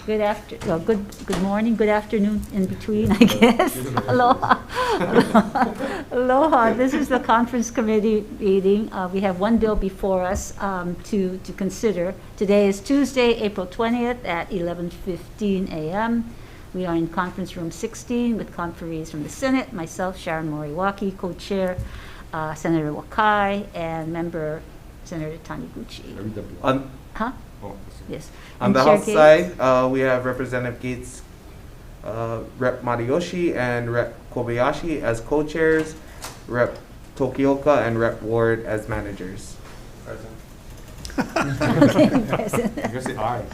Good morning, good afternoon in between, I guess. Aloha. Aloha. This is the conference committee meeting. We have one bill before us to consider. Today is Tuesday, April 20th at 11:15 a.m. We are in conference room 16 with conferees from the Senate, myself, Sharon Moriwaki, co-chair, Senator Wakai, and member Senator Taniguchi. Yes. On the House side, we have Representative Gates, Rep. Matayoshi, and Rep. Kobayashi as co-chairs, Rep. Tokioka and Rep. Ward as managers. Present. I guess aye.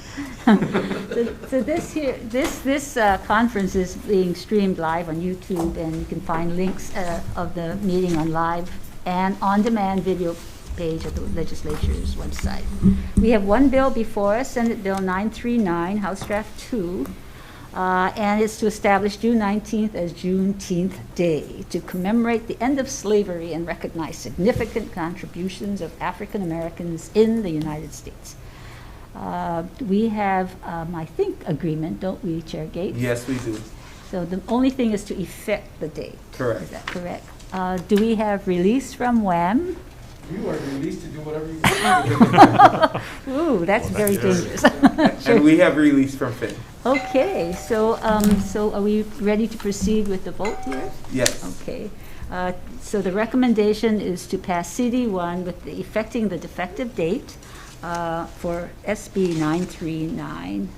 So this conference is being streamed live on YouTube, and you can find links of the meeting on live and on-demand video page of the legislature's website. We have one bill before us, Senate Bill 939, House Draft 2, and it's to establish June 19th as Juneteenth Day to commemorate the end of slavery and recognize significant contributions of African Americans in the United States. We have, I think, agreement, don't we, Chair Gates? Yes, we do. So the only thing is to effect the date. Correct. Is that correct? Do we have release from WHAM? You are released to do whatever you want. Ooh, that's very dangerous. And we have release from Finn. Okay, so are we ready to proceed with the vote here? Yes. Okay. So the recommendation is to pass CD1 with effecting the defective date for SB 939.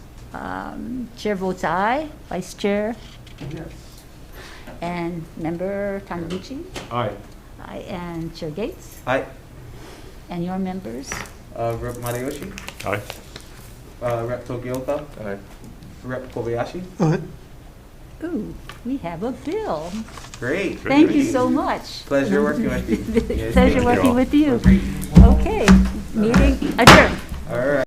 Chair votes aye. Vice Chair? Yes. And Member Taniguchi? Aye. Aye. And Chair Gates? Aye. And your members? Rep. Matayoshi, Aye. Rep. Tokioka, Aye. Rep. Kobayashi. Ooh, we have a bill. Great. Thank you so much. Pleasure working with you. Yes, Pleasure thank working you. with you. Great. Okay, meeting adjourned. All right.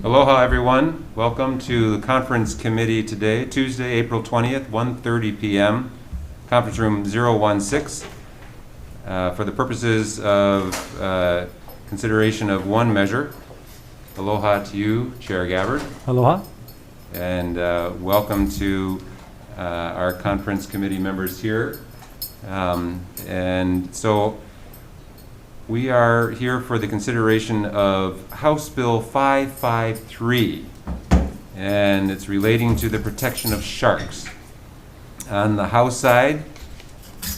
Aloha, everyone. Welcome to the conference committee today, Tuesday, April 20th, 1:30 p.m., conference room 016, for the purposes of consideration of one measure. Aloha to you, Chair Gabbard. Aloha. And welcome to our conference committee members here. And so we are here for the consideration of House Bill 553, and it's relating to the protection of sharks. On the House side,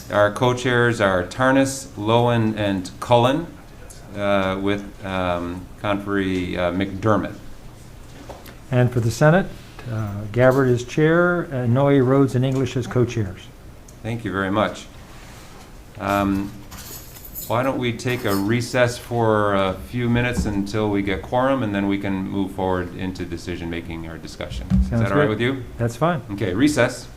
our co-chairs are Tarnas, Lowen, and Cullen. with Conferee McDermott. And for the Senate, Gabbard is chair, Noe, Rhodes, and English as co-chairs. Thank you very much. Why don't we take a recess for a few minutes until we get quorum, and then we can move forward into decision-making or discussion. Is Sounds that all right good. with you? That's fine. Okay, recess.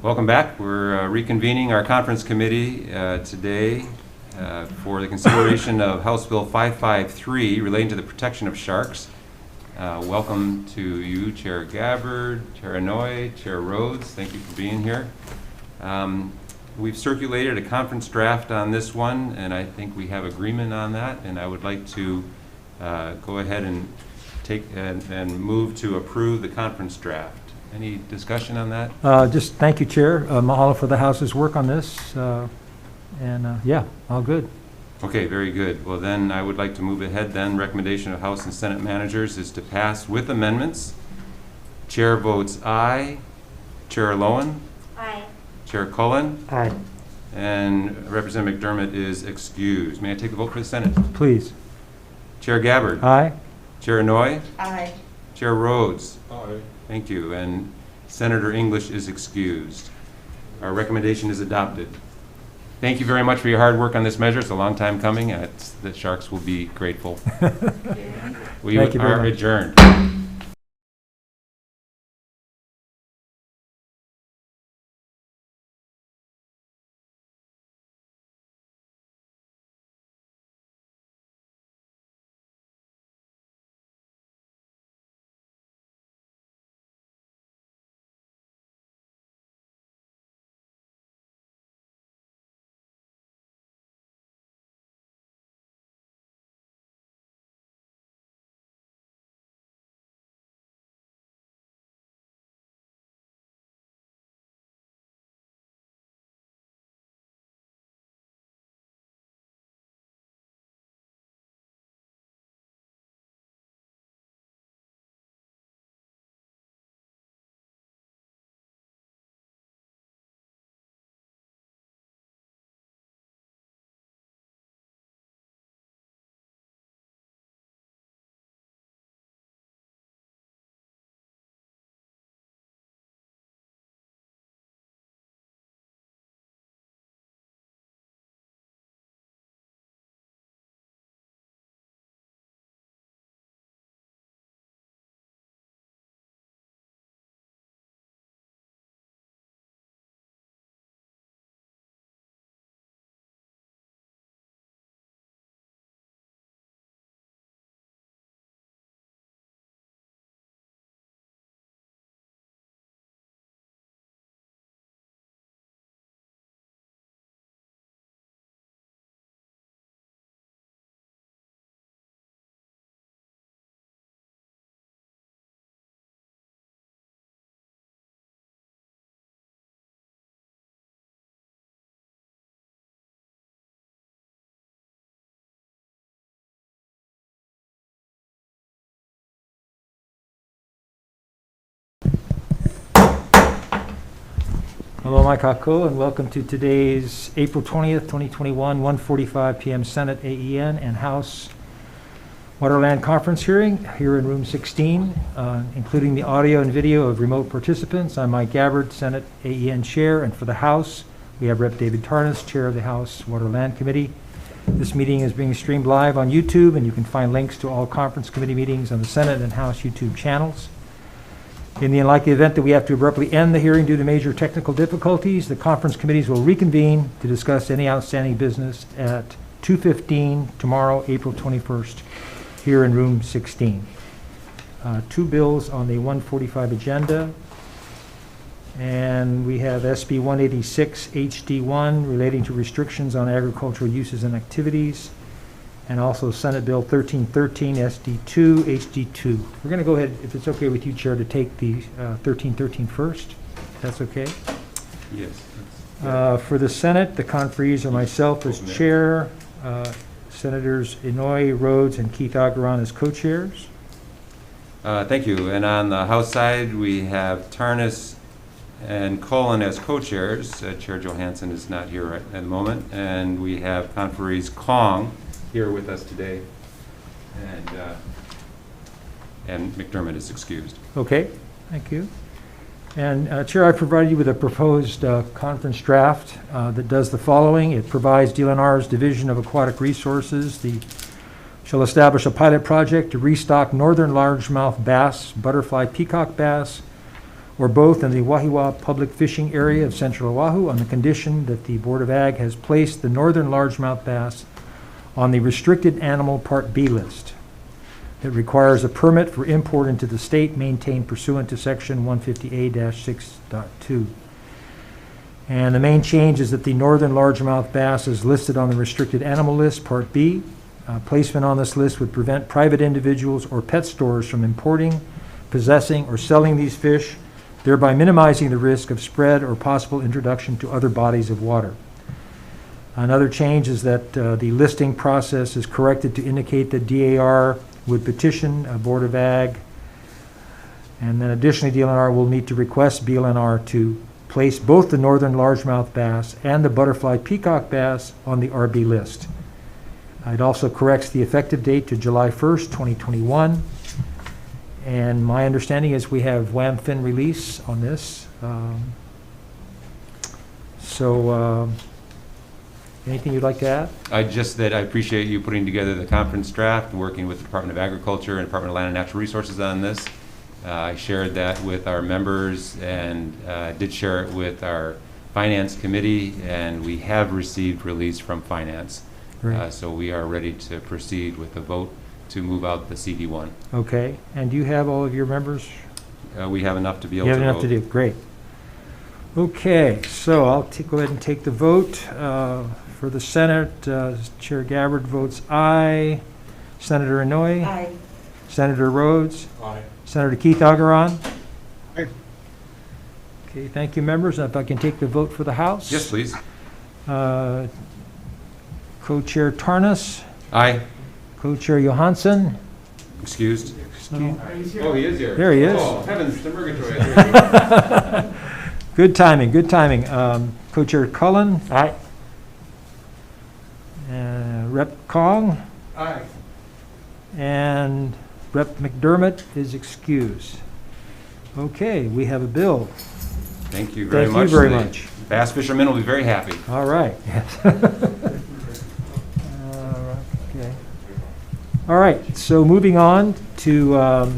Welcome back. We're reconvening our conference committee today for the consideration of House Bill 553 relating to the protection of sharks. Welcome to you, Chair Gabbard, Chair Inouye, Chair Rhodes. Thank you for being here. We've circulated a conference draft on this one, and I think we have agreement on that, and I would like to go ahead and and move to approve the conference draft. Any discussion on that? Just thank you, Chair. Mahalo for the House's work on this. Yeah, all good. Okay, very good. Well, then I would like to move ahead then. Recommendation of House and Senate managers is to pass with amendments. Chair votes aye. Chair Lowen? Aye. Chair Cullen? Aye. And Representative McDermott is excused. May I take the vote for the Senate? Please. Chair Gabbard? Aye. Chair Inouye? Aye. Chair Rhodes? Aye. Thank you. And Senator English is excused. Our recommendation is adopted. Thank you very much for your hard work on this measure. It's a long time coming, and the Sharks will be grateful. We Thank you very are much. adjourned. Hello, Mike Kako, and welcome to today's April 20th, 2021, 1:45 p.m. Senate, AEN, and House Waterland Conference hearing here in room 16, including the audio and video of remote participants. I'm Mike Gabbard, Senate AEN Chair, and for the House, we have Rep. David Tarnas, Chair of the House Waterland Committee. This meeting is being streamed live on YouTube, and you can find links to all conference committee meetings on the Senate and House YouTube channels. In the unlikely event that we have to abruptly end the hearing due to major technical difficulties, the conference committees will reconvene to discuss any outstanding business at 2:15 tomorrow, April 21st, here in room 16. Two bills on the 145 agenda, and we have SB 186 HD1 relating to restrictions on agricultural uses and activities, and also Senate Bill 1313 SD2 HD2. We're going to go ahead, if it's okay with you, Chair, to take the 1313 first, if that's okay. Yes. For the Senate, the conferees are myself as chair, Senators Inouye, Rhodes, and Keith Aguiron as co-chairs. Thank you. And on the House side, we have Tarnas and Cullen as co-chairs. Chair Johansson is not here right at the moment. And we have Conferees Kong here with us today. And McDermott is excused. Okay, thank you. And Chair, I provided you with a proposed conference draft that does the following. It provides DLNR's Division of Aquatic Resources shall establish a pilot project to restock northern largemouth bass, butterfly peacock bass, or both in the Wahiwa Public Fishing Area of Central Oahu on the condition that the Board of Ag has placed the northern largemouth bass on the restricted animal Part B list. It requires a permit for import into the state maintained pursuant to section 150A-6.2. And the main change is that the northern largemouth bass is listed on the restricted animal list, Part B. Placement on this list would prevent private individuals or pet stores from importing, possessing, or selling these fish, thereby minimizing the risk of spread or possible introduction to other bodies of water. Another change is that the listing process is corrected to indicate that DAR would petition a Board of Ag, and then additionally DLNR will need to request BLNR to place both the northern largemouth bass and the butterfly peacock bass on the RB list. It also corrects the effective date to July 1st, 2021. And my understanding is we have WAMFIN release on this. Anything you'd like to add? I appreciate you putting together the conference draft and working with the Department of Agriculture and Department of Land and Natural Resources on this. I shared that with our members and did share it with our Finance Committee, and we have received release from Finance. So we are ready to proceed with the vote to move out the CD1. Okay, and do you have all of your members? We have enough to be able You to have vote. enough to do, great. Okay, so I'll go ahead and take the vote. For the Senate, Chair Gabbard votes aye. Senator Inouye? Aye. Senator Rhodes? Aye. Senator Keith Agaron? Aye. Okay, thank you, members. If I can take the vote for the House? Yes, please. Co-Chair Tarnas? Aye. Co-Chair Johansson? Excused. Excuse- Oh, he is here. There he is. Oh, heavens, the Murgatroyd. Good timing, good timing. Co-Chair Cullen? Aye. Rep Kong? Aye. And Rep McDermott is excused. Okay, we have a bill. Thank you very Thank much. you very The much. Bass fishermen will be very happy. All right. Yes. Okay. All right, so moving on to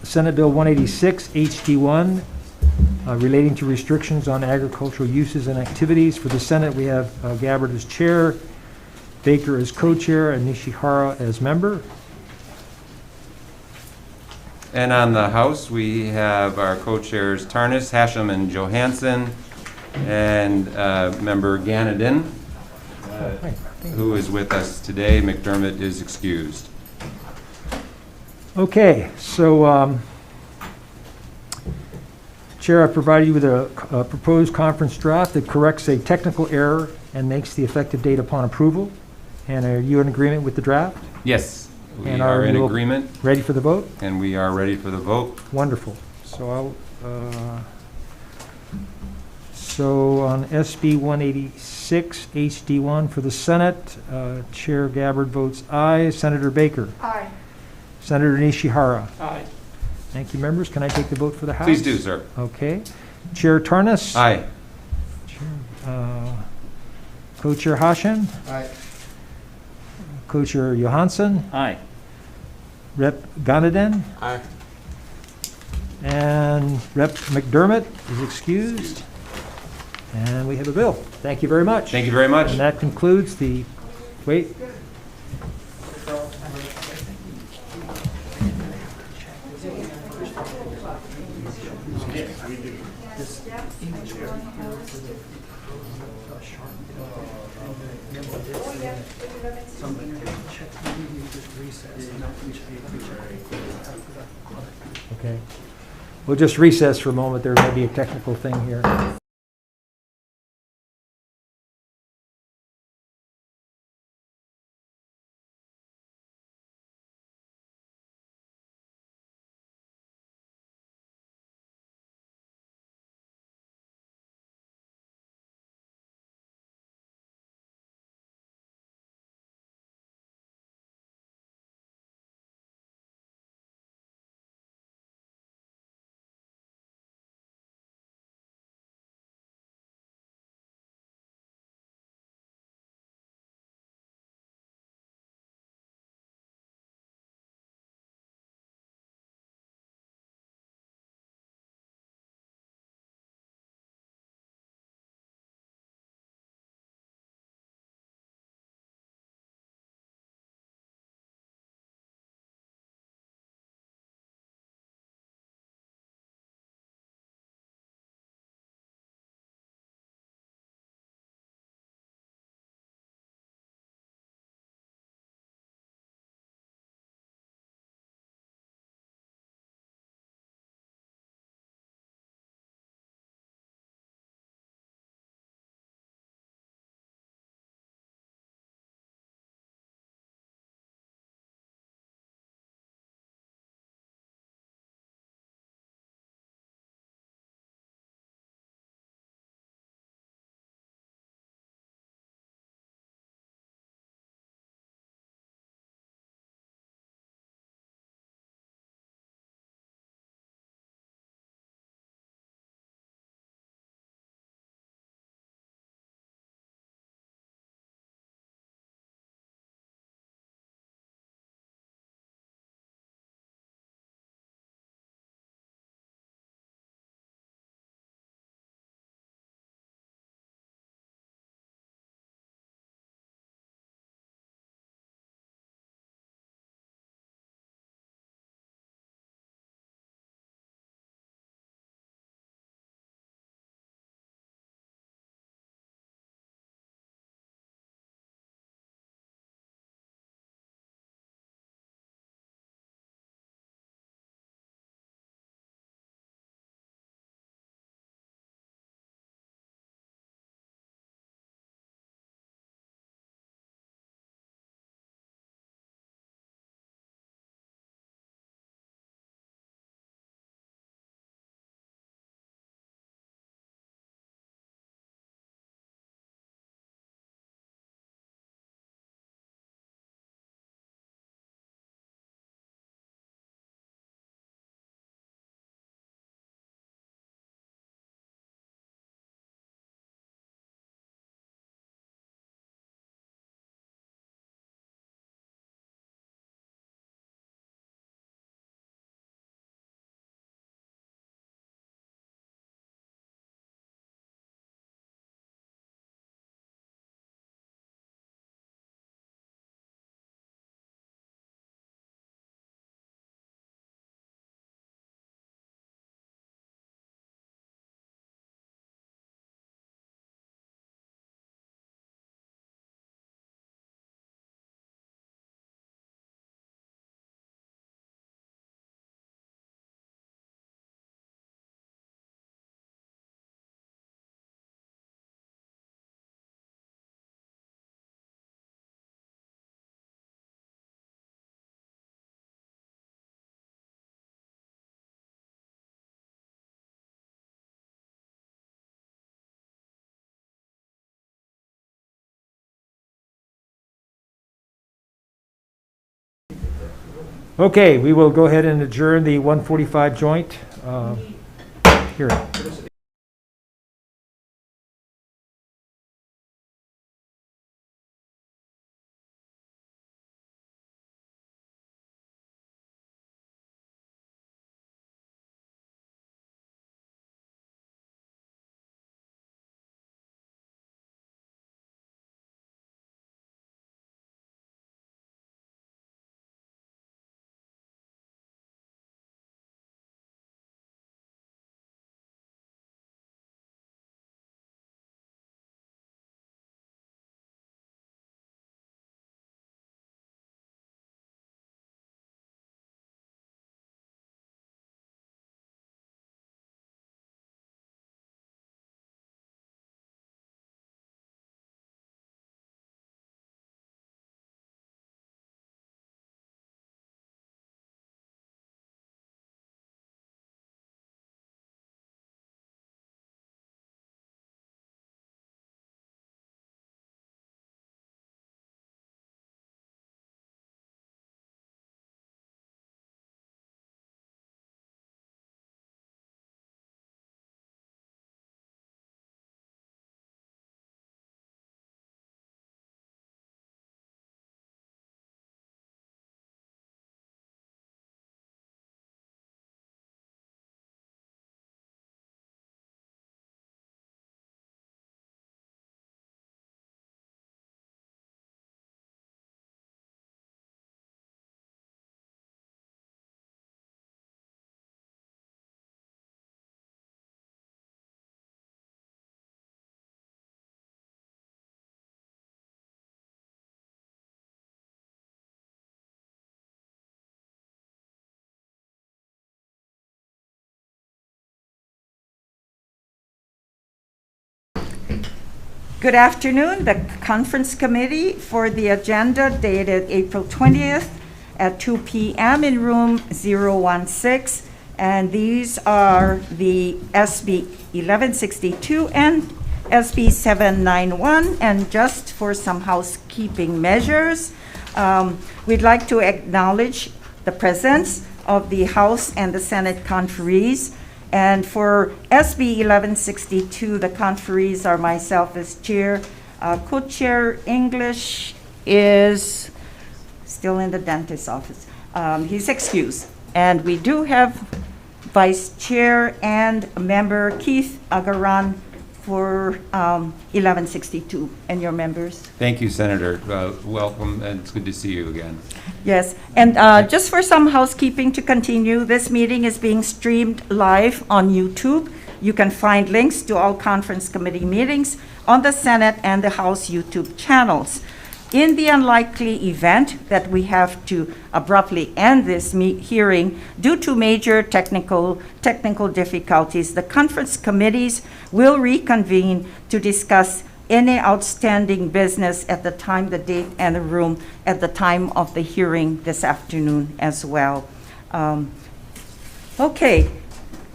Senate Bill 186, HD1, relating to restrictions on agricultural uses and activities. For the Senate, we have Gabbard as chair, Baker as co-chair, and Nishihara as member. And on the House, we have our co-chairs Tarnas, Hashem, and Johansson, and member Ganadin, who is with us today. McDermott is excused. Okay, so Chair, I've provided you with a proposed conference draft that corrects a technical error and makes the effective date upon approval. And are you in agreement with the draft? Yes, we And are in you agreement, ready for the vote? and we are ready for the vote. Wonderful. So on SB 186 HD1 for the Senate, Chair Gabbard votes aye. Senator Baker? Aye. Senator Nishihara? Aye. Thank you, members. Can I take the vote for the House? Please do, sir. Okay. Chair Tarnas? Aye. Co-Chair Hashem? Aye. Co-Chair Johansson? Aye. Rep Ganadin? Aye. And Rep McDermott is excused. And we have a bill. Thank you very much. Thank you very much. And that concludes the, wait. Okay. We'll just recess for a moment. There may be a technical thing here. Okay, we will go ahead and adjourn the 1:45 joint hearing. Good afternoon. The conference committee for the agenda dated April 20th at 2 p.m. in room 016. And these are the SB 1162 and SB 791. And just for some housekeeping measures, we'd like to acknowledge the presence of the House and the Senate conferees. And for SB 1162, the conferees are myself as chair. Co-chair English is still in the dentist's office. He's excused. And we do have vice chair and member Keith Agaran for 1162. And your members? Thank you, Senator. Welcome, and it's good to see you again. Yes, and just for some housekeeping to continue, this meeting is being streamed live on YouTube. You can find links to all conference committee meetings on the Senate and the House YouTube channels. In the unlikely event that we have to abruptly end this hearing due to major technical difficulties, the conference committees will reconvene to discuss any outstanding business at the time, the date, and the room at the time of the hearing this afternoon as well. Okay,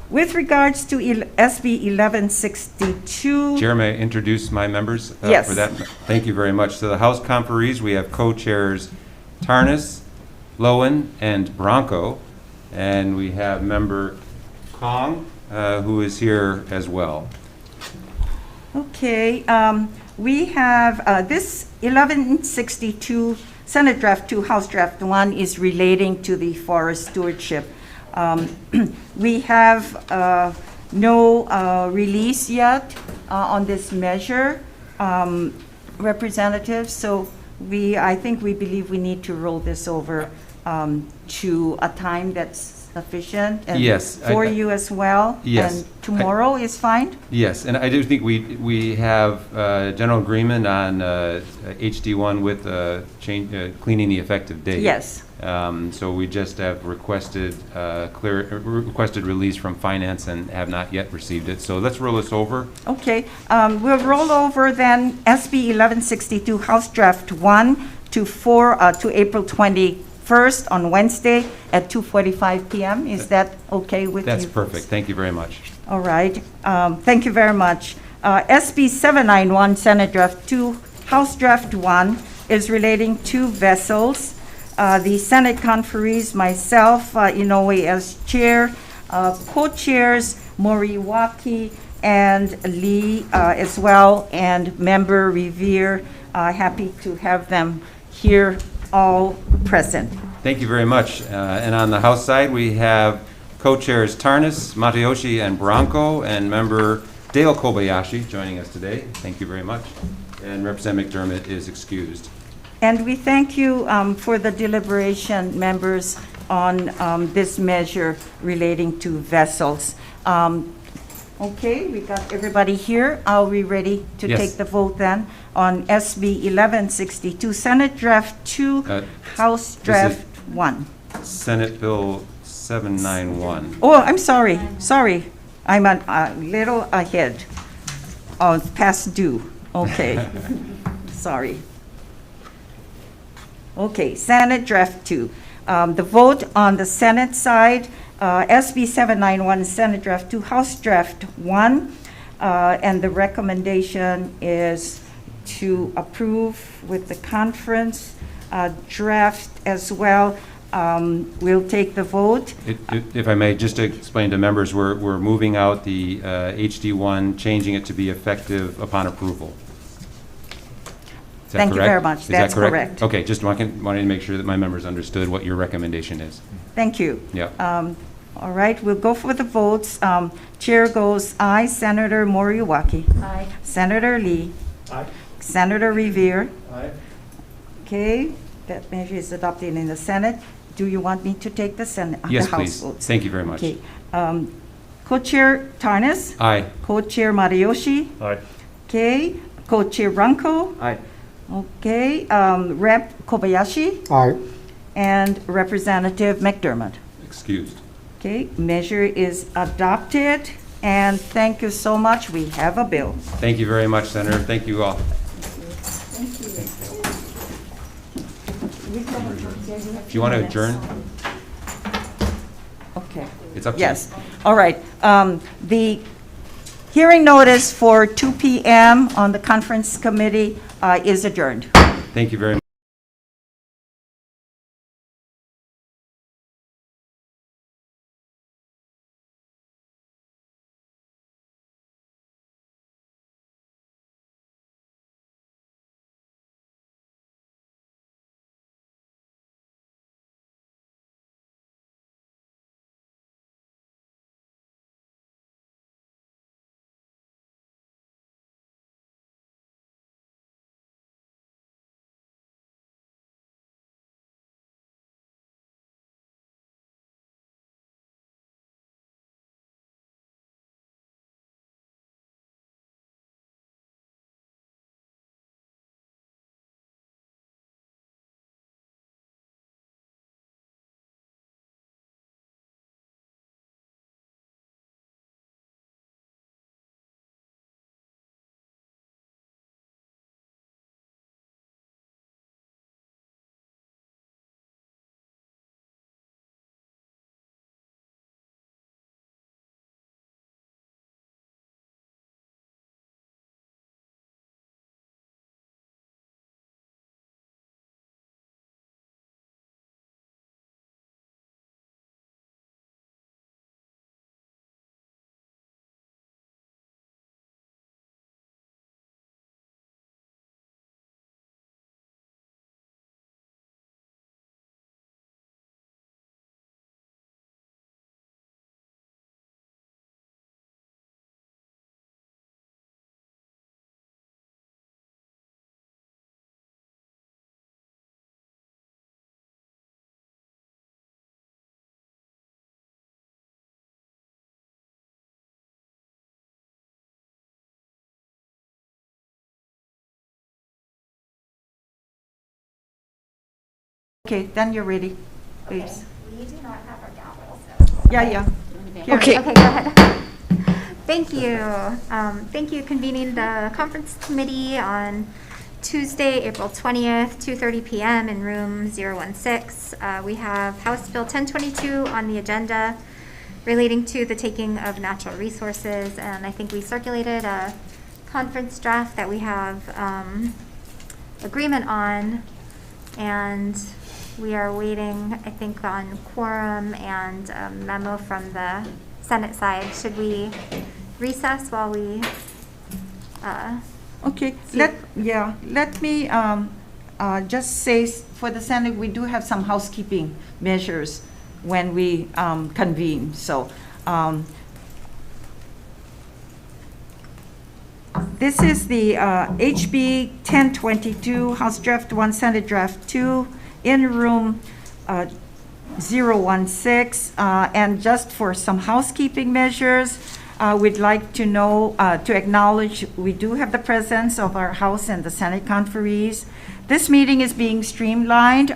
with regards to SB 1162. Chair, may I introduce my members Yes. for that? Thank you very much. So the House conferees, we have co-chairs Tarnas, Lowen, and Bronco. And we have member Kong, who is here as well. Okay, we have this 1162, Senate Draft 2, House Draft 1 is relating to the forest stewardship. We have no release yet on this measure, representatives, so I think we believe we need to roll this over to a time that's sufficient and Yes, for you as well. Yes. And tomorrow is fine? Yes, and I do think we have general agreement on HD1 with cleaning the effective date. Yes. So we just have requested requested release from finance and have not yet received it. So let's roll this over. Okay, we'll roll over then SB 1162 House Draft 1 to April 21st on Wednesday at 2:45 p.m. Is that okay with you? That's perfect. Thank you very much. All right. Thank you very much. SB 791 Senate Draft 2 House Draft 1 is relating to vessels. The Senate conferees, myself, Inoue as chair, co-chairs Moriwaki and Lee as well, and member Revere. Happy to have them here, all present. Thank you very much. And on the House side, we have co-chairs Tarnas, Matayoshi, and Branco, and member Dale Kobayashi joining us today. Thank you very much. And Representative McDermott is excused. And we thank you for the deliberation, members, on this measure relating to vessels. Okay, we got everybody here. Are we ready to Yes. take the vote then on SB 1162, Senate Draft 2, House Draft 1? Senate Bill 791. Oh, I'm sorry. I'm a little ahead. Oh, it's past due. Okay. Sorry. Okay, Senate Draft 2. The vote on the Senate side, SB 791, Senate Draft 2, House Draft 1, and the recommendation is to approve with the conference draft as well. We'll take the vote. If I may, just to explain to members, we're moving out the HD1, changing it to be effective upon approval. Is that Thank you correct? very much. Is That's that correct? correct. Okay, just wanted to make sure that my members understood what your recommendation is. Thank you. Yeah. All right, we'll go for the votes. Chair goes aye. Senator Moriwaki. Aye. Senator Lee. Aye. Senator Revere. Aye. Okay, that measure is adopted in the Senate. Do you want me to take the Senate, Yes, the House please. votes? Thank you very much. Okay. Co-chair Tarnas. Aye. Co-chair Matayoshi. Aye. Okay. Co-chair Branco. Aye. Okay. Rep Kobayashi. Aye. And Representative McDermott. Excused. Okay, measure is adopted, and thank you so much. We have a bill. Thank you very much, Senator. Thank you all. If you want to adjourn, Okay. it's up to you. Yes, all right. The hearing notice for 2 p.m. on the conference committee is adjourned. Thank you very much. Okay, then you're ready, please. We do not have our gavel, so. Yeah. Here. Okay, go ahead. Thank you. Thank you convening the conference committee on Tuesday, April 20th, 2:30 p.m. in room 016. We have House Bill 1022 on the agenda relating to the taking of natural resources, and I think we circulated a conference draft that we have agreement on, and We are waiting, I think, on quorum and a memo from the Senate side. Should we recess while we, Okay, See- let me just say, for the Senate, we do have some housekeeping measures when we convene. So this is the HB 1022, House Draft 1, Senate Draft 2, in room 016. And just for some housekeeping measures, we'd like to know, to acknowledge we do have the presence of our House and the Senate conferees. This meeting is being streamed live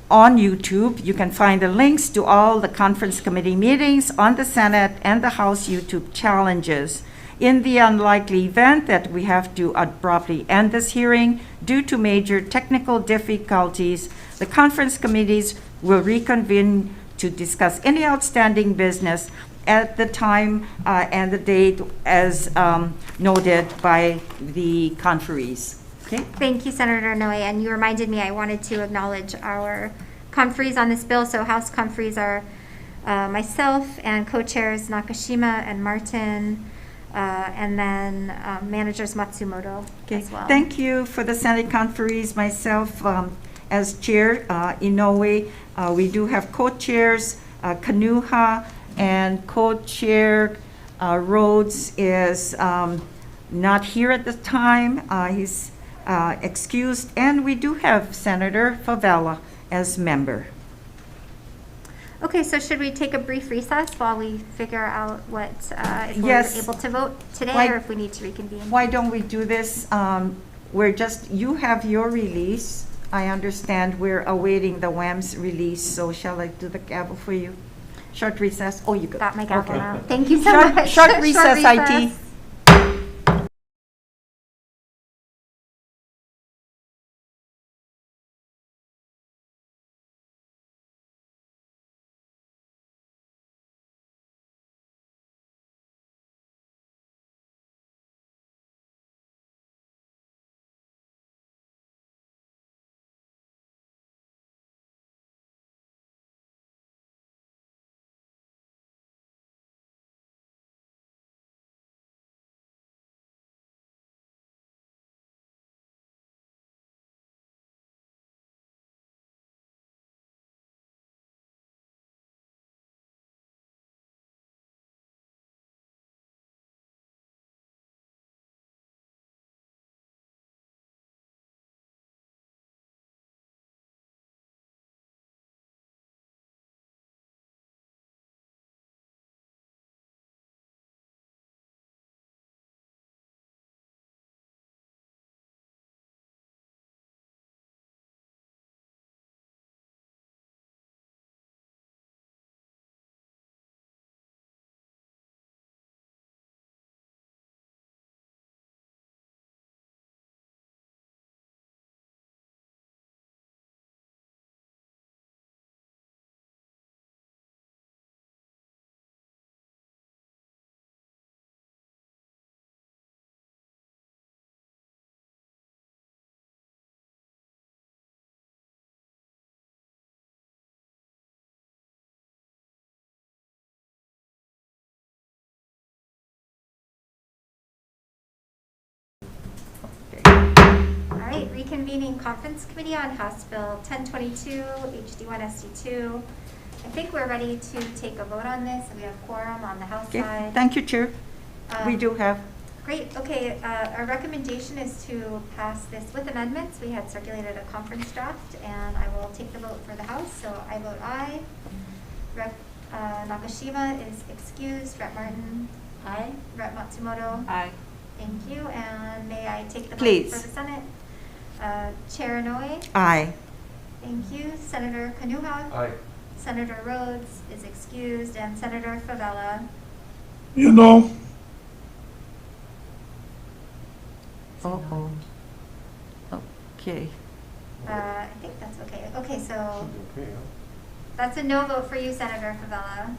on YouTube. You can find the links to all the conference committee meetings on the Senate and the House YouTube challenges. In the unlikely event that we have to abruptly end this hearing due to major technical difficulties, the conference committees will reconvene to discuss any outstanding business at the time and the date as noted by the conferees. Okay? thank you, Senator Noe, and you reminded me I wanted to acknowledge our conferees on this bill. So House conferees are myself and co-chairs Nakashima and Martin, and then managers Matsumoto as well. Thank you for the Senate conferees. Myself as chair, Inoue. We do have co-chairs Kanuha, and co-chair Rhodes is not here at the time. He's excused, and we do have Senator Favela as member. Okay, so should we take a brief recess while we figure out what, if Yes. we're able to vote today Why- or if we need to reconvene? Why don't we do this? You have your release. I understand we're awaiting the WAM's release, so shall I do the gavel for you? Short recess? Oh, you go. Got my gavel Okay. now. Thank you so Short- much. short recess, IT. recess. All right, reconvening conference committee on House Bill 1022, HD1, SD2. I think we're ready to take a vote on this. We have quorum on the House Okay, side. thank you, Chair. We do have. Great, okay, our recommendation is to pass this with amendments. We had circulated a conference draft, and I will take the vote for the House, so I vote aye. Rep Nakashima is excused. Rep Martin? Aye. Rep Matsumoto? Aye. Thank you, and may I take the vote Please. for the Senate? Chair Noe? Aye. Thank you. Senator Kanuha? Aye. Senator Rhodes is excused, and Senator Favela? You know, Uh-oh. Okay. I think that's okay. Okay, so Should be okay, huh? that's a no vote for you, Senator Favela.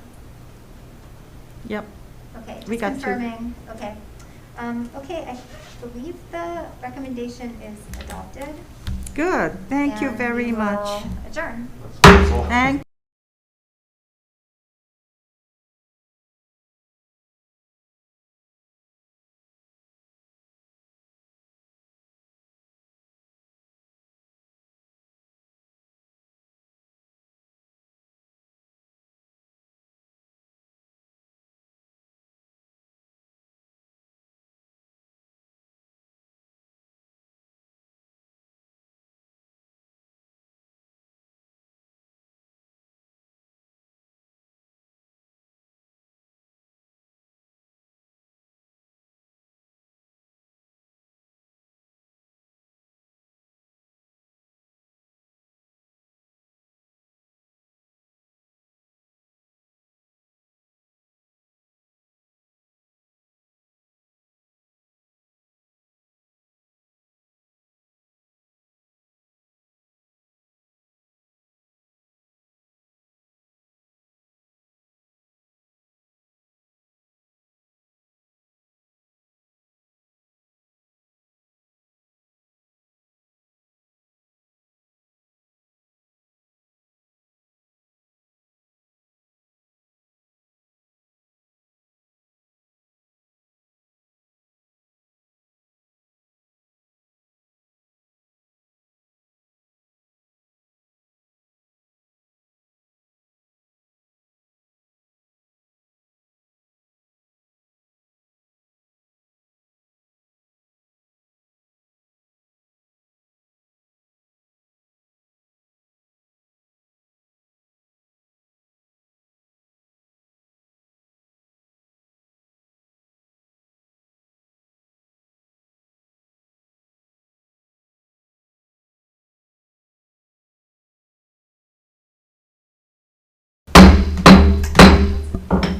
Yep. Okay, just We got two. confirming. Okay. Okay, I believe the recommendation is adopted. Good, thank you And very we much. will adjourn. Thank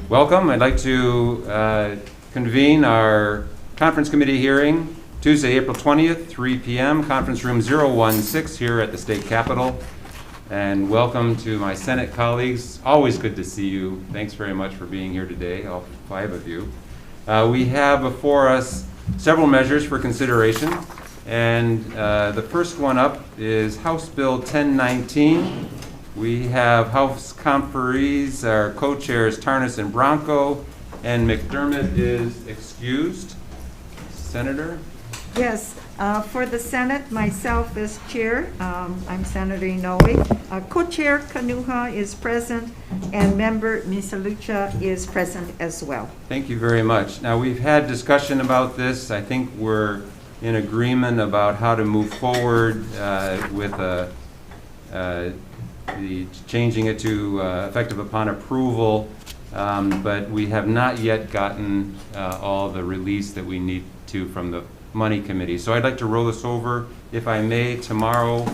Welcome. I'd like to convene our conference committee hearing Tuesday, April 20th, 3 p.m., conference room 016 here at the state capitol. And welcome to my Senate colleagues. Always good to see you. Thanks very much for being here today, all 5 of you. We have before us several measures for consideration. And the first one up is House Bill 1019. We have House Conferees, our co-chairs Tarnas and Bronco, and McDermott is excused. Senator? Yes, for the Senate, myself as chair, I'm Senator Inoue. Co-chair Kanuha is present, and member Misalucha is present as well. Thank you very much. Now, we've had discussion about this. I think we're in agreement about how to move forward with the changing it to effective upon approval, but we have not yet gotten all the release that we need to from the Money Committee. So I'd like to roll this over, if I may, tomorrow,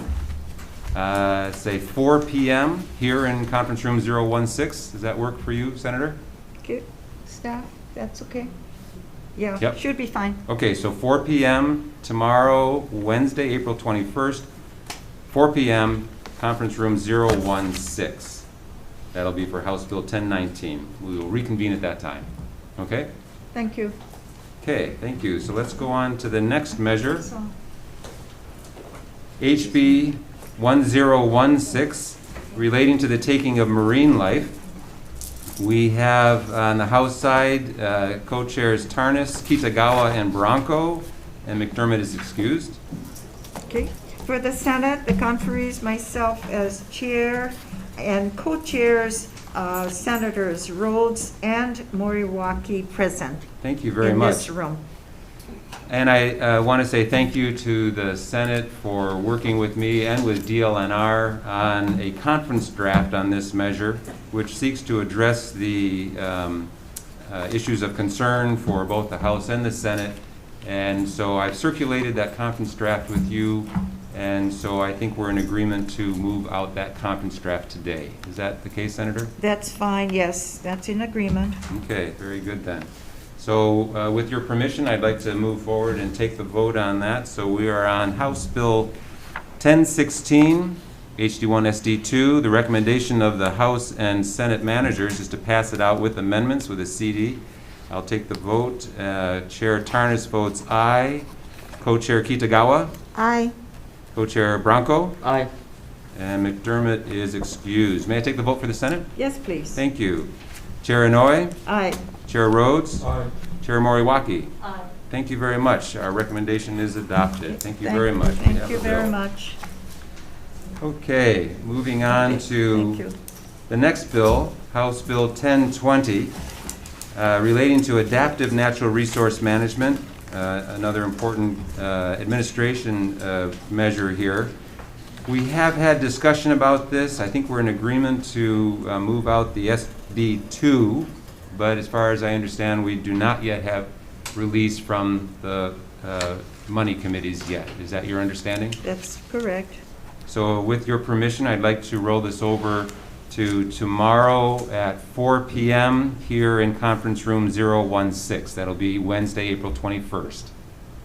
say 4 p.m. here in conference room 016. Does that work for you, Senator? Okay, staff, that's okay? Yeah, Yep. should be fine. Okay, so 4 p.m. tomorrow, Wednesday, April 21st, 4 p.m., conference room 016. That'll be for House Bill 1019. We will reconvene at that time. Okay? Thank you. Okay, thank you. So let's go on to the next measure. So, HB 1016, relating to the taking of marine life. We have on the House side co-chairs Tarnas, Kitagawa, and Bronco, and McDermott is excused. okay. For the Senate, the conferees, myself as chair, and co-chairs, Senators Rhodes and Moriwaki present. Thank you very in much. this room. And I want to say thank you to the Senate for working with me and with DLNR on a conference draft on this measure, which seeks to address the issues of concern for both the House and the Senate. And so I've circulated that conference draft with you, and so I think we're in agreement to move out that conference draft today. Is that the case, Senator? That's fine, yes, that's in agreement. Okay, very good then. So with your permission, I'd like to move forward and take the vote on that. So we are on House Bill 1016, HD1SD2. The recommendation of the House and Senate managers is to pass it out with amendments with a CD. I'll take the vote. Chair Tarnas votes aye. Co-Chair Kitagawa? Aye. Co-Chair Bronco, Aye. and McDermott is excused. May I take the vote for the Senate? Yes, please. Thank you. Chair Inouye, Aye. Chair Rhodes, Aye. Chair Moriwaki. Aye. Thank you very much. Our recommendation is adopted. Thank you very much. We Thank have you a very bill. much. Okay, moving on Thank to you. the next bill, House Bill 1020, relating to adaptive natural resource management, another important administration measure here. We have had discussion about this. I think we're in agreement to move out the SD2, but as far as I understand, we do not yet have release from the money committees yet. Is that your understanding? That's correct. So with your permission, I'd like to roll this over to tomorrow at 4 p.m. here in Conference Room 016. That'll be Wednesday, April 21st.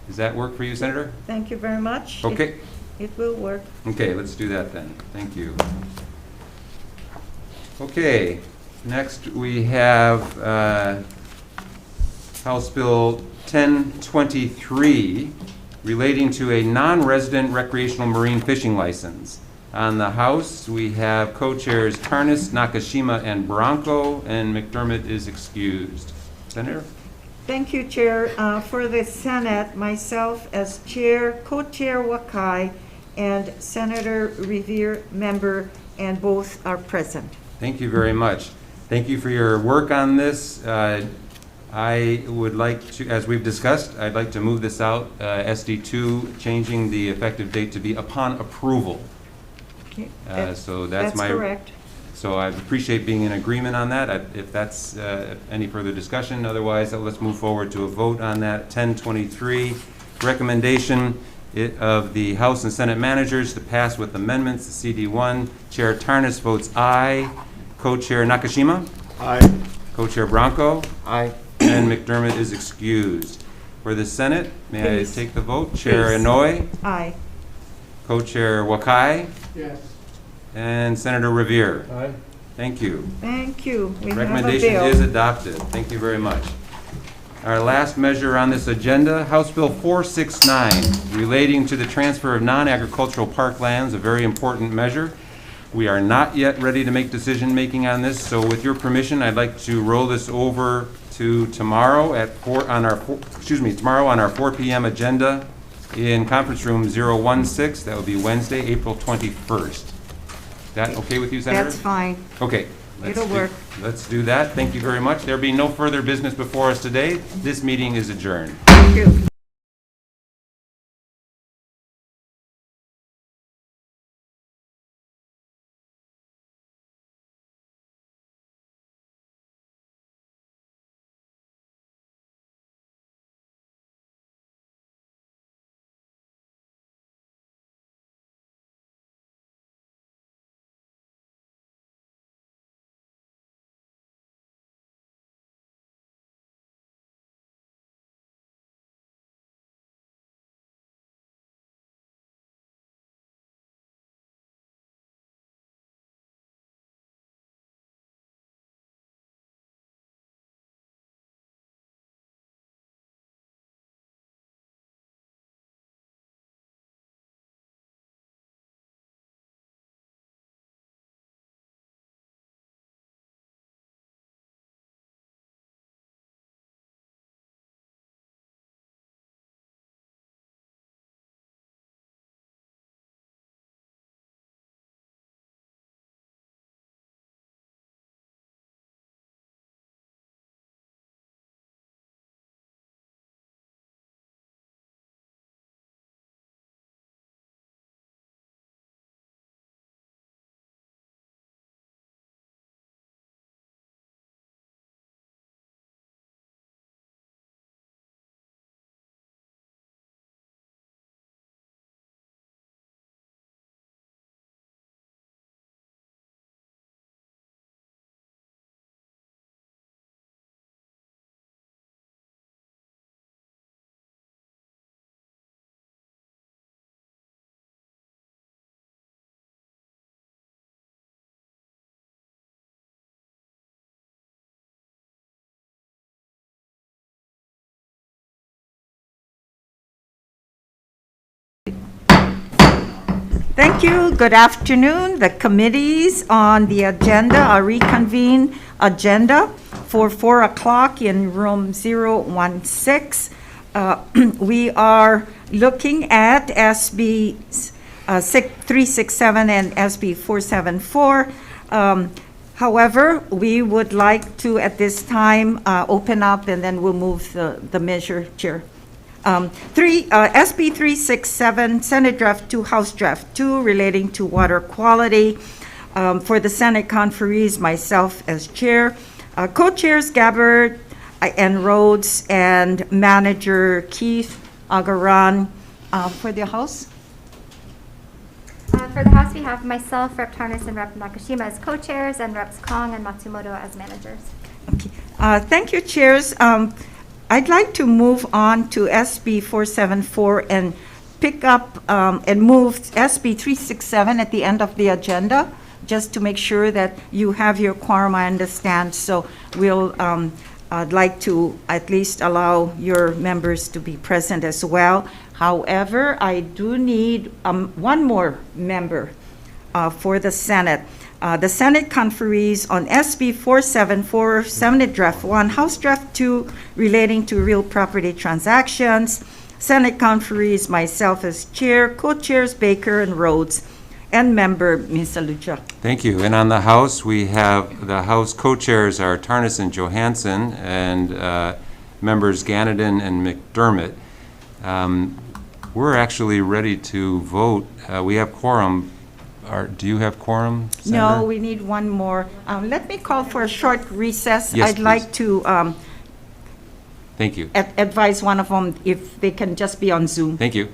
Does that work for you, Senator? Thank you very much. Okay. It will work. Okay, let's do that then. Thank you. Okay, next we have House Bill 1023 relating to a non-resident recreational marine fishing license. On the House, we have co-chairs Tarnas, Nakashima, and Bronco, and McDermott is excused. Senator? Thank you, Chair. For the Senate, myself as Chair, Co-Chair Wakai, and Senator Revere, member, and both are present. Thank you very much. Thank you for your work on this. I would like to, as we've discussed, I'd like to move this out, SD2, changing the effective date to be upon approval. Okay, So that's my... correct. So I appreciate being in agreement on that. If that's any further discussion, otherwise let's move forward to a vote on that. 1023, recommendation of the House and Senate managers to pass with amendments. The CD1, Chair Tarnas votes aye. Co-Chair Nakashima? Aye. Co-Chair Bronco? Aye. And McDermott is excused. For the Senate, may Please. I take the vote? Chair Please. Inouye? Aye. Co-Chair Wakai? Yes. And Senator Revere? Aye. Thank you. Thank you. We have a Recommendation bill. is adopted. Thank you very much. Our last measure on this agenda, House Bill 469, relating to the transfer of non-agricultural parklands, a very important measure. We are not yet ready to make decision-making on this, so with your permission, I'd like to roll this over to tomorrow at tomorrow on our 4 p.m. agenda in Conference Room 016. That will be Wednesday, April 21st. Is that okay with you, Senator? That's fine. Okay. It'll work. Let's do that. Thank you very much. There being no further business before us today, this meeting is adjourned. Thank you. Thank you. Good afternoon. The committees on the agenda are reconvene agenda for 4 o'clock in room 016. We are looking at SB 367 and SB 474. However, we would like to, at this time, open up, and then we'll move the measure, Chair. SB 367, Senate Draft 2, House Draft 2, relating to water quality. For the Senate Conferees, myself as Chair, Co-Chairs Gabbard and Rhodes, and Manager Keith Agaran. For the House? For the House, we have myself, Rep. Tarnas, and Rep. Nakashima as co-chairs, and Reps Kong and Matsumoto as managers. Okay. Thank you, Chairs. I'd like to move on to SB 474 and pick up and move SB 367 at the end of the agenda, just to make sure that you have your quorum, I understand. So I'd like to at least allow your members to be present as well. However, I do need one more member for the Senate. The Senate Conferees on SB 474, Senate Draft 1, House Draft 2, relating to real property transactions. Senate Conferees, myself as Chair, Co-Chairs Baker and Rhodes, and Member Mr. Lucha. Thank you. And on the House, we have the House co-chairs are Tarnas and Johansson, and members Ganadin and McDermott. We're actually ready to vote. We have quorum. Do you have quorum, Senator? No, we need one more. Let me call for a short recess. Yes, I'd please. like to Thank you. advise one of them if they can just be on Zoom. Thank you.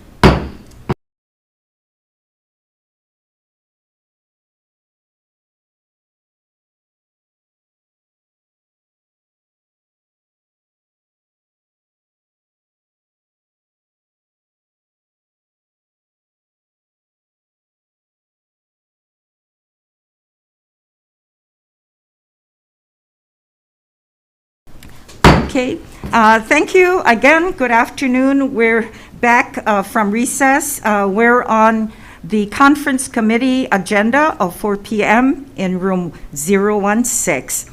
Okay, thank you again. Good afternoon. We're back from recess. We're on the conference committee agenda of 4 p.m. in room 016.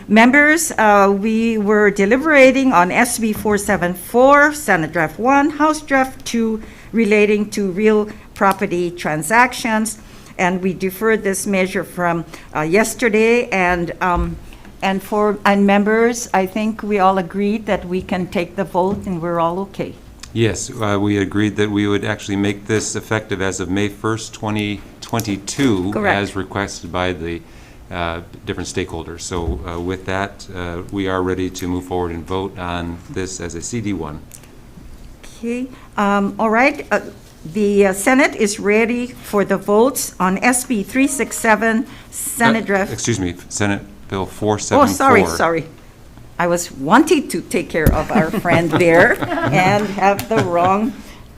Members, we were deliberating on SB 474, Senate Draft 1, House Draft 2, relating to real property transactions, and we deferred this measure from yesterday. And members, I think we all agreed that we can take the vote and we're all okay. Yes, we agreed that we would actually make this effective as of May 1st, 2022. Correct. As requested by the different stakeholders. So with that, we are ready to move forward and vote on this as a CD1. Okay, all right. The Senate is ready for the votes on SB 367, Senate Draft. Excuse me, Senate Bill 474. Oh, sorry. I was wanting to take care of our friend there and have the wrong,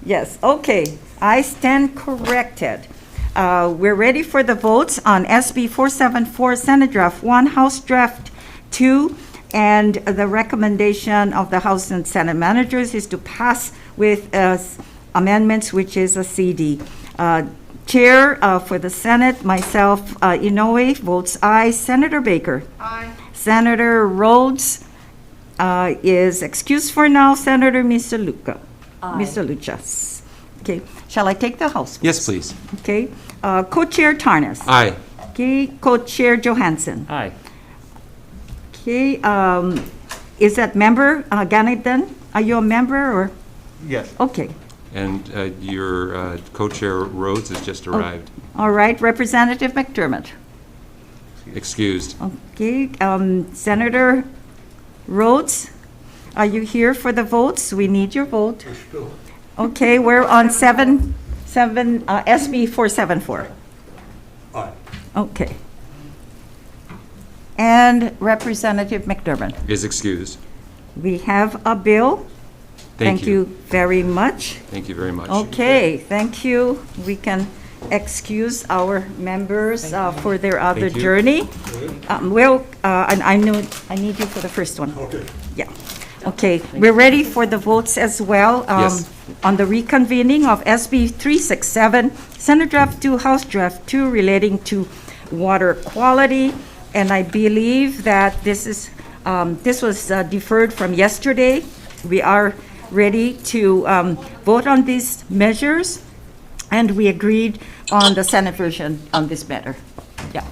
yes, okay. I stand corrected. We're ready for the votes on SB 474, Senate Draft 1, House Draft 2, and the recommendation of the House and Senate managers is to pass with amendments, which is a CD. Chair for the Senate, myself, Inoue, votes aye. Senator Baker? Aye. Senator Rhodes is excused for now. Senator Mr. Luca? Aye. Mr. Lucha? Okay, shall I take the House? Yes, please. Okay, Co-Chair Tarnas? Aye. Okay, Co-Chair Johansson? Aye. Okay, is that member Ganadin? Are you a member or? Yes. Okay. And your co-chair Rhodes has just arrived. All right, Representative McDermott? Excused. Okay, Senator Rhodes, are you here for the votes? We need your vote. Okay, we're on SB 474. Aye. Okay. And Representative McDermott, Is excused. we have a bill. Thank you very much. Thank you very much. Okay, thank you. We can excuse our members for their other Thank you. journey. And I need you for the first one. Okay. Yeah. Okay, we're ready for the votes as well. Yes. On the reconvening of SB 367, Senate Draft 2, House Draft 2 relating to water quality. And I believe that this was deferred from yesterday. We are ready to vote on these measures, and we agreed on the Senate version on this matter. Yeah.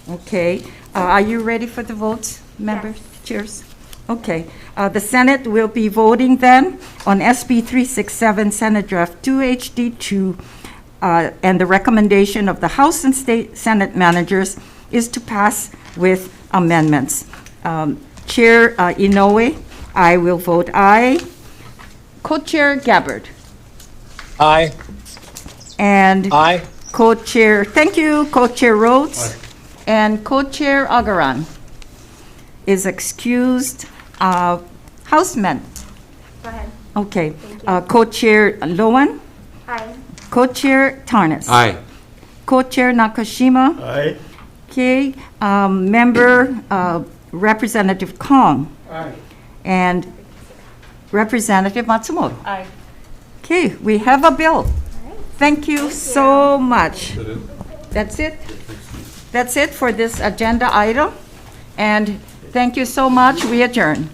Okay. Are you ready for the votes, members? Cheers. Okay. The Senate will be voting then on SB 367, Senate Draft 2 HD2, and the recommendation of the House and State Senate managers is to pass with amendments. Chair Inoue, I will vote aye. Co-Chair Gabbard. Aye. And Aye. Co-Chair, thank you, Co-Chair Rhodes. And Co-Chair Agaran is excused. Houseman, Go ahead. okay. Thank you. Co-Chair Lowen, Aye. Co-Chair Tarnas. Aye. Co-Chair Nakashima. Aye. Okay, Member Representative Kong. Aye. And Representative Matsumoto. Aye. Okay, we have a bill. Thank you so much. That's it. That's it for this agenda item. And thank you so much. We adjourn.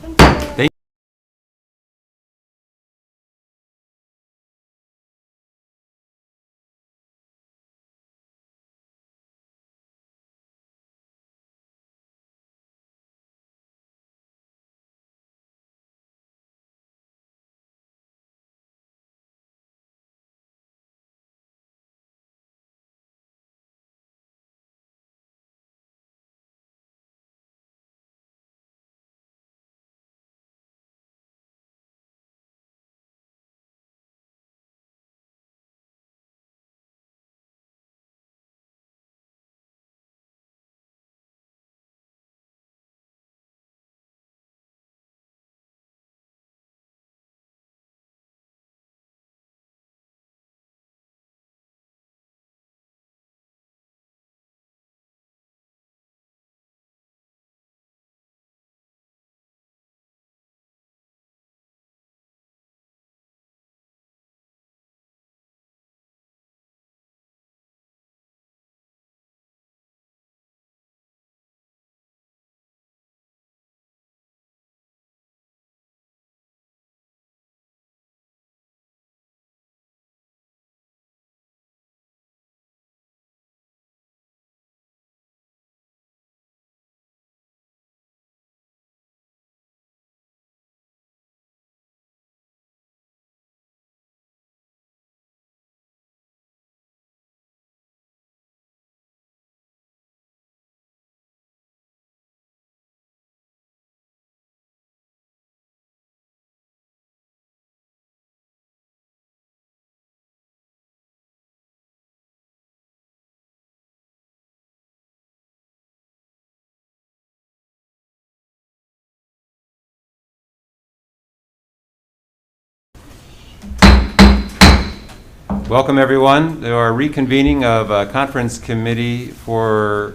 Welcome, everyone, to our reconvening of Conference Committee for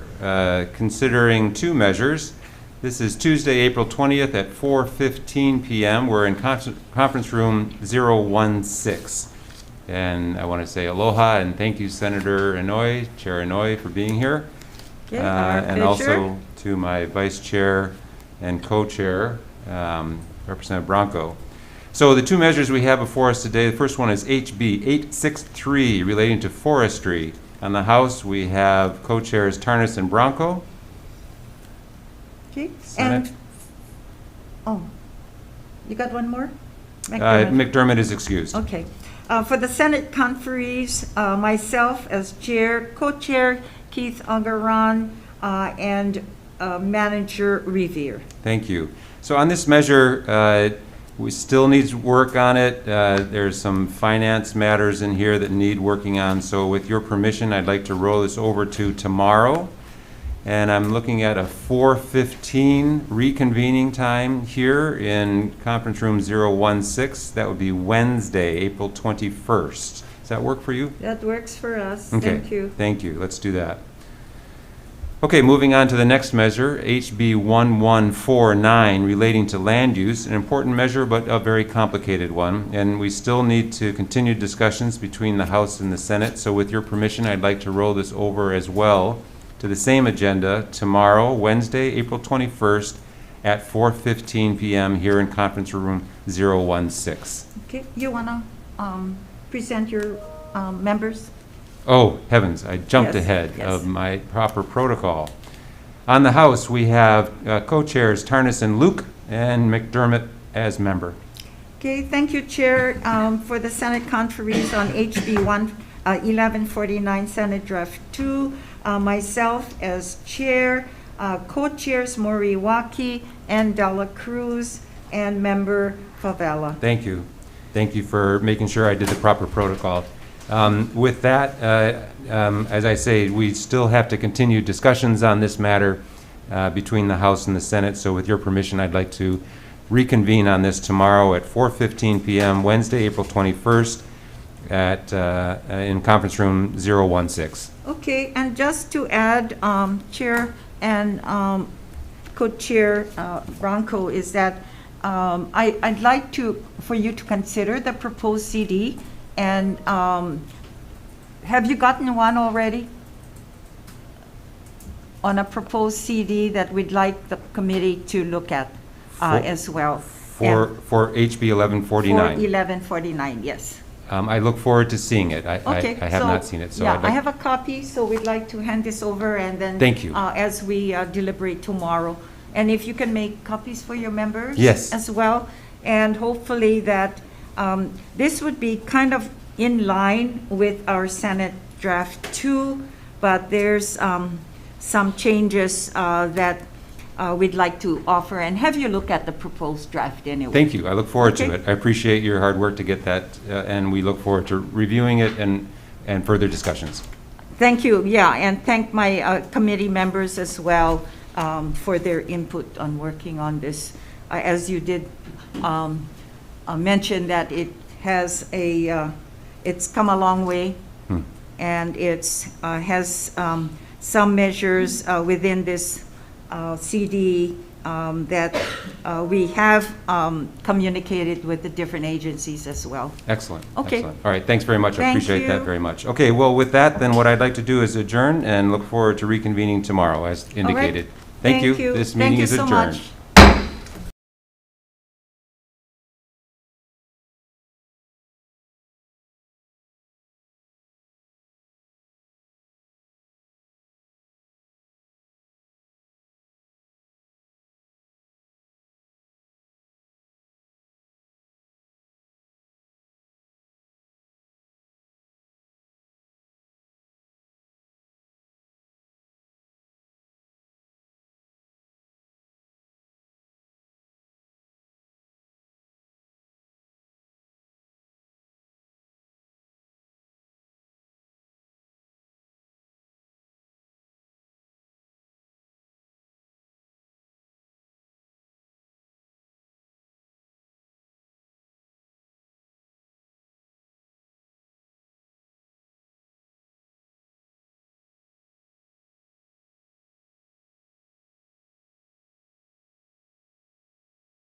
considering two measures. This is Tuesday, April 20th at 4:15 p.m. We're in Conference Room 016. And I want to say aloha and thank you, Senator Inouye, Chair Inouye, for being here. Okay, our And pleasure. also to my Vice Chair and Co-Chair, Representative Branco. So the two measures we have before us today, the first one is HB 863 relating to forestry. On the House, we have co-chairs Tarnas and Branco. Okay, Senate. and, oh, you got one more? McDermott is excused. Okay. For the Senate conferees, myself as chair, co-chair Keith Agaran, and Manager Revere. Thank you. So on this measure, we still need work on it. There's some finance matters in here that need working on. So with your permission, I'd like to roll this over to tomorrow. And I'm looking at a 4:15 reconvening time here in Conference Room 016. That would be Wednesday, April 21st. Does that work for you? That works for us. Okay. Thank you. Thank you. Let's do that. Okay, moving on to the next measure, HB 1149, relating to land use, an important measure but a very complicated one. And we still need to continue discussions between the House and the Senate. So with your permission, I'd like to roll this over as well to the same agenda tomorrow, Wednesday, April 21st at 4:15 p.m. here in Conference Room 016. Okay, you want to present your members? Oh, heavens, I jumped Yes, ahead yes. of my proper protocol. On the House, we have co-chairs Tarnas and Luke, and McDermott as member. Okay, thank you, Chair, for the Senate Conferees on HB 1149 Senate Draft 2. Myself as Chair, co-chairs Moriwaki and Dela Cruz, and member Favela. Thank you. Thank you for making sure I did the proper protocol. With that, as I say, we still have to continue discussions on this matter between the House and the Senate. So with your permission, I'd like to reconvene on this tomorrow at 4:15 p.m., Wednesday, April 21st, in Conference Room 016. Okay, and just to add, Chair and Co-Chair Bronco, is that I'd like for you to consider the proposed CD. And have you gotten one already on a proposed CD that we'd like the committee to look at as well? For HB 1149. For 1149, yes. I look forward to seeing it. I have not seen it, so yeah, I'd like- I have a copy, so we'd like to hand this over, and then Thank you. As we deliberate tomorrow, and if you can make copies for your members, Yes. as well, and hopefully that this would be kind of in line with our Senate Draft 2, but there's some changes that we'd like to offer, and have you look at the proposed draft anyway. Thank you. I look forward to Okay. it. I appreciate your hard work to get that, and we look forward to reviewing it and further discussions. Thank you, yeah, and thank my committee members as well for their input on working on this. As you did mention that it has it's come a long way, and it's has some measures within this CD that we have communicated with the different agencies as well. Excellent. Okay. Excellent. All right, thanks very much. I Thank appreciate that you. very much. Okay, well, with that, then what I'd like to do is adjourn and look forward to reconvening tomorrow, as indicated. Thank you. This Thank meeting you is so adjourned. much.